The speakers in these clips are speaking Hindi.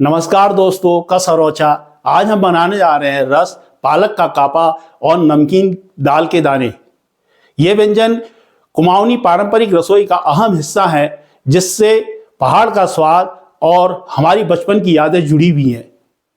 नमस्कार दोस्तों, कसरोचा। आज हम बनाने जा रहे हैं रस, पालक का कापा और नमकीन दाल के दाने। ये व्यंजन कुमाऊनी पारंपरिक रसोई का अहम हिस्सा है, जिससे पहाड़ का स्वाद और हमारी बचपन की यादें जुड़ी हुई हैं।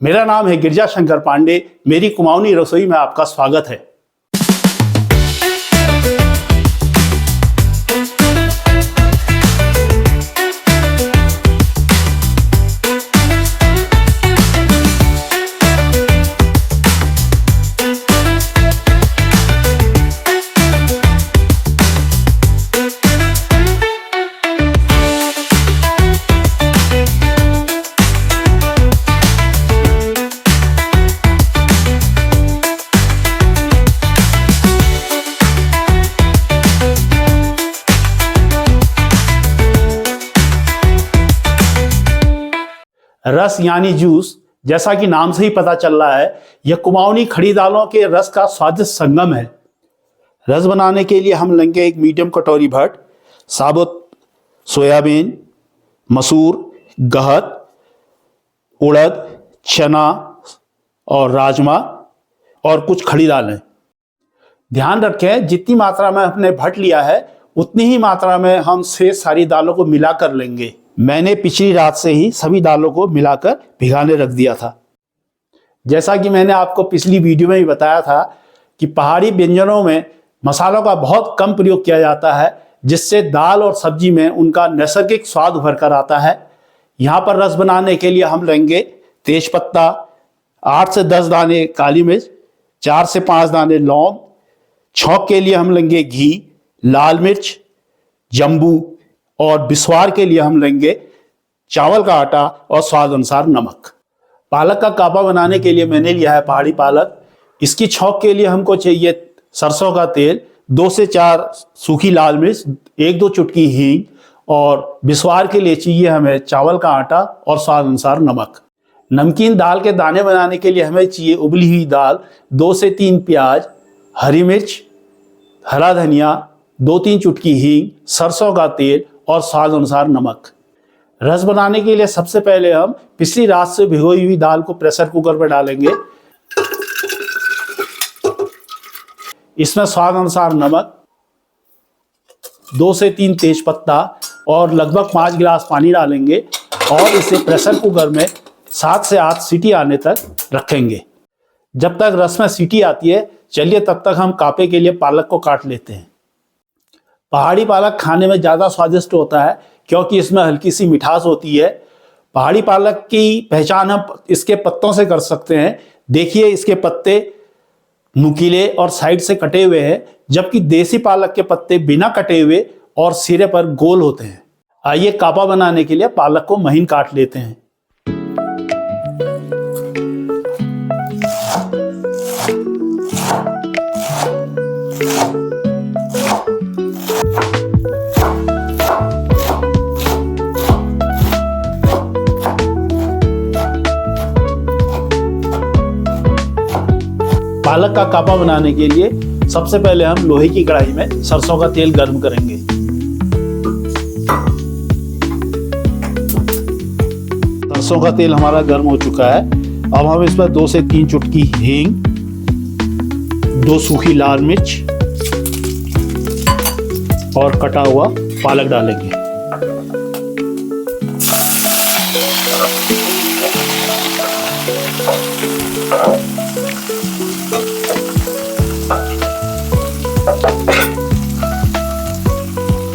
मेरा नाम है गिरजा शंकर पांडे। मेरी कुमाऊनी रसोई में आपका स्वागत है। रस यानी जूस, जैसा कि नाम से ही पता चल रहा है, यह कुमाऊनी खड़ी दालों के रस का स्वादिष्ट संगम है। रस बनाने के लिए हम लेंगे एक मीडियम कटोरी भर साबुत सोयाबीन, मसूर, गहत, उड़द, चना और राजमा और कुछ खड़ी दालें। ध्यान रखें, जितनी मात्रा में हमने भट लिया है उतनी ही मात्रा में हम शेष सारी दालों को मिलाकर लेंगे। मैंने पिछली रात से ही सभी दालों को मिलाकर भिगाने रख दिया था। जैसा कि मैंने आपको पिछली वीडियो में ही बताया था कि पहाड़ी व्यंजनों में मसालों का बहुत कम प्रयोग किया जाता है, जिससे दाल और सब्जी में उनका नैसर्गिक स्वाद उभर कर आता है। यहाँ पर रस बनाने के लिए हम लेंगे तेज पत्ता, 8 से 10 दाने काली मिर्च, 4 से 5 दाने लौंग। छौंक के लिए हम लेंगे घी, लाल मिर्च, जम्बू और बिस्वार के लिए हम लेंगे चावल का आटा और स्वाद अनुसार नमक। पालक का कापा बनाने के लिए मैंने लिया है पहाड़ी पालक। इसकी छौंक के लिए हमको चाहिए सरसों का तेल, 2 से 4 सूखी लाल मिर्च, 1-2 चुटकी हींग और बिस्वार के लिए चाहिए हमें चावल का आटा और स्वाद अनुसार नमक। नमकीन दाल के दाने बनाने के लिए हमें चाहिए उबली हुई दाल, 2 से 3 प्याज, हरी मिर्च, हरा धनिया, 2-3 चुटकी हींग, सरसों का तेल और स्वाद अनुसार नमक। रस बनाने के लिए सबसे पहले हम पिछली रात से भिगोई हुई दाल को प्रेशर कुकर में डालेंगे। इसमें स्वाद अनुसार नमक, 2 से 3 तेज पत्ता और लगभग 5 गिलास पानी डालेंगे और इसे प्रेशर कुकर में 7 से 8 सीटी आने तक रखेंगे। जब तक रस में सीटी आती है, चलिए तब तक हम कापे के लिए पालक को काट लेते हैं। पहाड़ी पालक खाने में ज़्यादा स्वादिष्ट होता है क्योंकि इसमें हल्की सी मिठास होती है। पहाड़ी पालक की पहचान हम इसके पत्तों से कर सकते हैं। देखिए, इसके पत्ते नुकीले और साइड से कटे हुए हैं, जबकि देसी पालक के पत्ते बिना कटे हुए और सिरे पर गोल होते हैं। आइए कापा बनाने के लिए पालक को महीन काट लेते हैं। पालक का कापा बनाने के लिए सबसे पहले हम लोहे की कढ़ाई में सरसों का तेल गर्म करेंगे। सरसों का तेल हमारा गर्म हो चुका है। अब हम इसमें 2 से 3 चुटकी हींग, 2 सूखी लाल मिर्च और कटा हुआ पालक डालेंगे।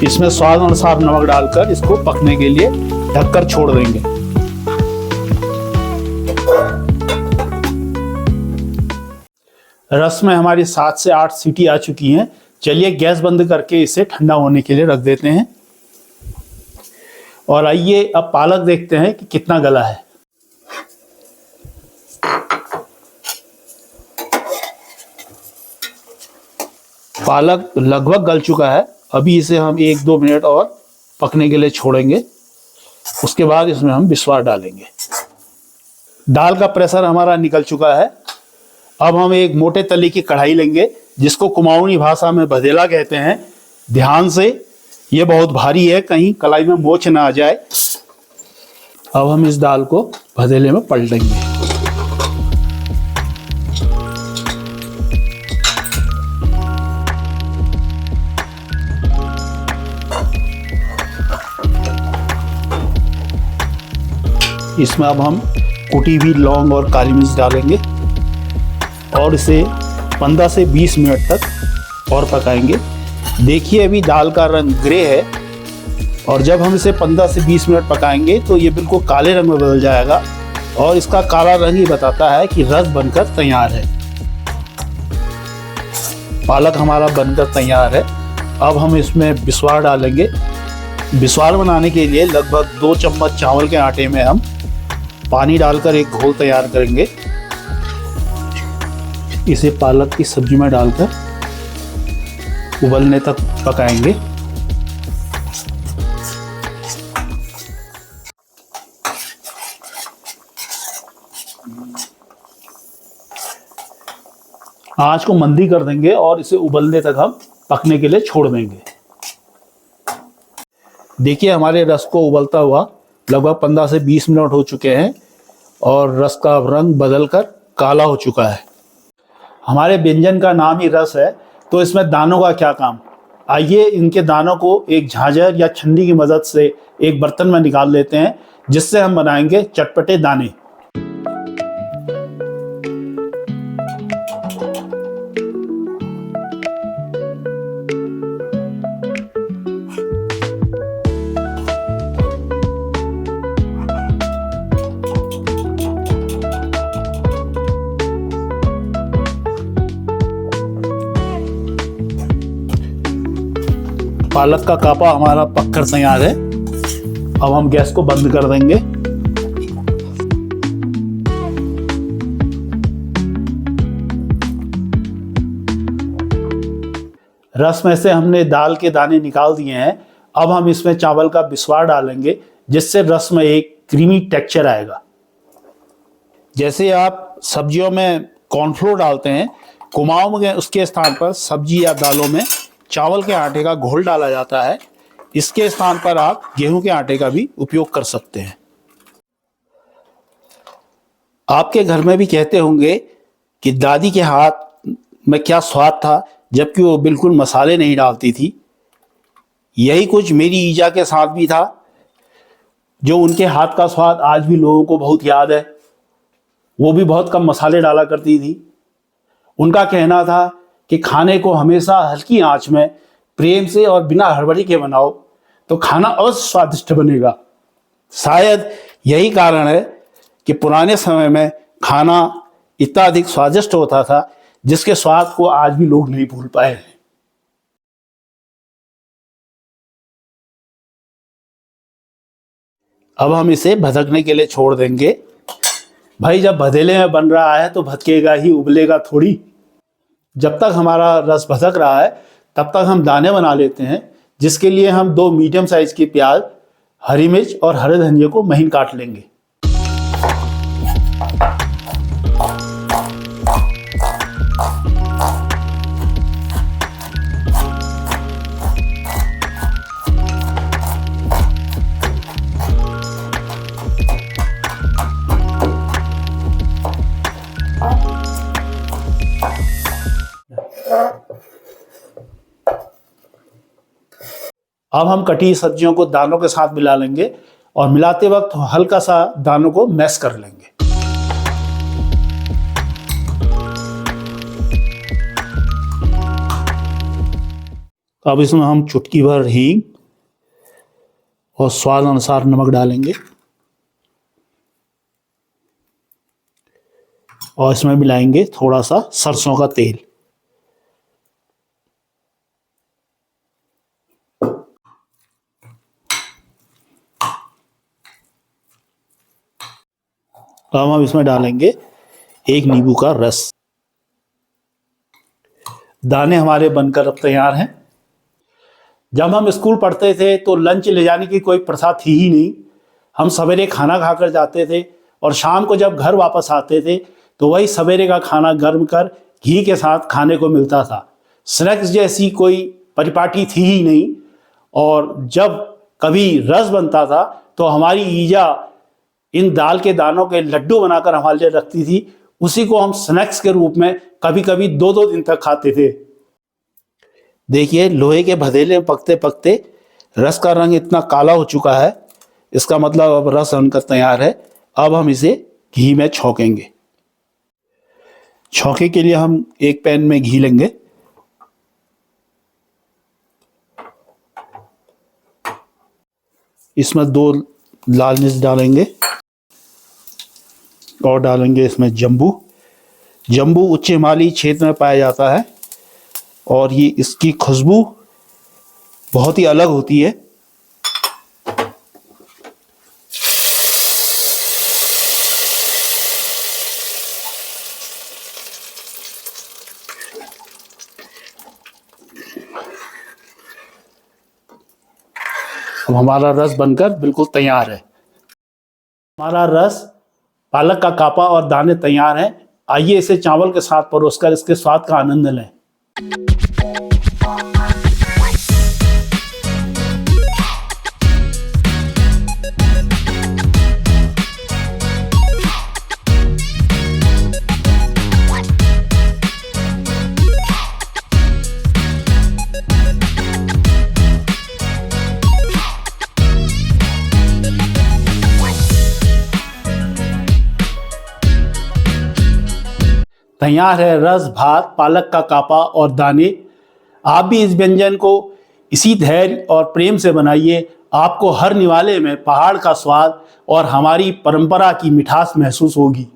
इसमें स्वाद अनुसार नमक डालकर इसको पकने के लिए ढककर छोड़ देंगे। रस में हमारी 7 से 8 सीटी आ चुकी हैं। चलिए गैस बंद करके इसे ठंडा होने के लिए रख देते हैं। और आइए अब पालक देखते हैं कि कितना गला है। पालक लगभग गल चुका है। अभी इसे हम 1-2 मिनट और पकने के लिए छोड़ेंगे। उसके बाद इसमें हम बिस्वार डालेंगे। दाल का प्रेशर हमारा निकल चुका है। अब हम एक मोटे तले की कढ़ाई लेंगे, जिसको कुमाऊनी भाषा में भदेला कहते हैं। ध्यान से, ये बहुत भारी है, कहीं कलाई में मोच ना आ जाए। अब हम इस दाल को भदेले में पलटेंगे। इसमें अब हम कुटी हुई लौंग और काली मिर्च डालेंगे और इसे 15 से 20 मिनट तक और पकाएंगे। देखिए अभी दाल का रंग ग्रे है और जब हम इसे 15 से 20 मिनट पकाएंगे तो ये बिल्कुल काले रंग में बदल जाएगा और इसका काला रंग ही बताता है कि रस बनकर तैयार है। पालक हमारा बनकर तैयार है। अब हम इसमें बिस्वार डालेंगे। बिस्वार बनाने के लिए लगभग 2 चम्मच चावल के आटे में हम पानी डालकर एक घोल तैयार करेंगे। इसे पालक की सब्जी में डालकर उबलने तक पकाएंगे। आंच को मंदी कर देंगे और इसे उबलने तक हम पकने के लिए छोड़ देंगे। देखिए हमारे रस को उबलता हुआ लगभग 15 से 20 मिनट हो चुके हैं और रस का रंग बदलकर काला हो चुका है। हमारे व्यंजन का नाम ही रस है, तो इसमें दानों का क्या काम। आइए इनके दानों को एक झांझर या छन्नी की मदद से एक बर्तन में निकाल लेते हैं, जिससे हम बनाएंगे चटपटे दाने। पालक का कापा हमारा पककर तैयार है। अब हम गैस को बंद कर देंगे। रस में से हमने दाल के दाने निकाल दिए हैं। अब हम इसमें चावल का बिस्वार डालेंगे, जिससे रस में एक क्रीमी टेक्सचर आएगा। जैसे आप सब्जियों में कॉर्नफ्लोर डालते हैं, कुमाऊं में उसके स्थान पर सब्जी या दालों में चावल के आटे का घोल डाला जाता है। इसके स्थान पर आप गेहूं के आटे का भी उपयोग कर सकते हैं। आपके घर में भी कहते होंगे कि दादी के हाथ में क्या स्वाद था, जबकि वो बिल्कुल मसाले नहीं डालती थी। यही कुछ मेरी ईजा के साथ भी था, जो उनके हाथ का स्वाद आज भी लोगों को बहुत याद है। वो भी बहुत कम मसाले डाला करती थी। उनका कहना था कि खाने को हमेशा हल्की आंच में प्रेम से और बिना हड़बड़ी के बनाओ तो खाना और स्वादिष्ट बनेगा। शायद यही कारण है कि पुराने समय में खाना इतना अधिक स्वादिष्ट होता था, जिसके स्वाद को आज भी लोग नहीं भूल पाए हैं। अब हम इसे भदकने के लिए छोड़ देंगे। भाई जब भदेले में बन रहा है तो भदकेगा ही, उबलेगा थोड़ी। जब तक हमारा रस भदक रहा है तब तक हम दाने बना लेते हैं, जिसके लिए हम 2 मीडियम साइज की प्याज, हरी मिर्च और हरे धनिया को महीन काट लेंगे। अब हम कटी सब्जियों को दानों के साथ मिला लेंगे और मिलाते वक्त हल्का सा दानों को मैश कर लेंगे। अब इसमें हम चुटकी भर हींग और स्वाद अनुसार नमक डालेंगे और इसमें मिलाएंगे थोड़ा सा सरसों का तेल। अब हम इसमें डालेंगे 1 नींबू का रस। दाने हमारे बनकर अब तैयार हैं। जब हम स्कूल पढ़ते थे तो लंच ले जाने की कोई प्रथा थी ही नहीं। हम सवेरे खाना खाकर जाते थे और शाम को जब घर वापस आते थे तो वही सवेरे का खाना गर्म कर घी के साथ खाने को मिलता था। स्नैक्स जैसी कोई परिपाटी थी ही नहीं। और जब कभी रस बनता था तो हमारी ईजा इन दाल के दानों के लड्डू बनाकर हमारे लिए रखती थी। उसी को हम स्नैक्स के रूप में कभी कभी 2-2 दिन तक खाते थे। देखिए लोहे के भदेले में पकते पकते रस का रंग इतना काला हो चुका है, इसका मतलब अब रस बनकर तैयार है। अब हम इसे घी में छौंकेंगे। छौंके के लिए हम एक पैन में घी लेंगे। इसमें 2 लाल मिर्च डालेंगे और डालेंगे इसमें जम्बू। जम्बू उच्च हिमालयी क्षेत्र में पाया जाता है और ये इसकी खुशबू बहुत ही अलग होती है। अब हमारा रस बनकर बिल्कुल तैयार है। हमारा रस पालक का कापा और दाने तैयार हैं। आइए इसे चावल के साथ परोसकर इसके स्वाद का आनंद लें। तैयार है रस भात पालक का कापा और दाने। आप भी इस व्यंजन को इसी धैर्य और प्रेम से बनाइए। आपको हर निवाले में पहाड़ का स्वाद और हमारी परंपरा की मिठास महसूस होगी।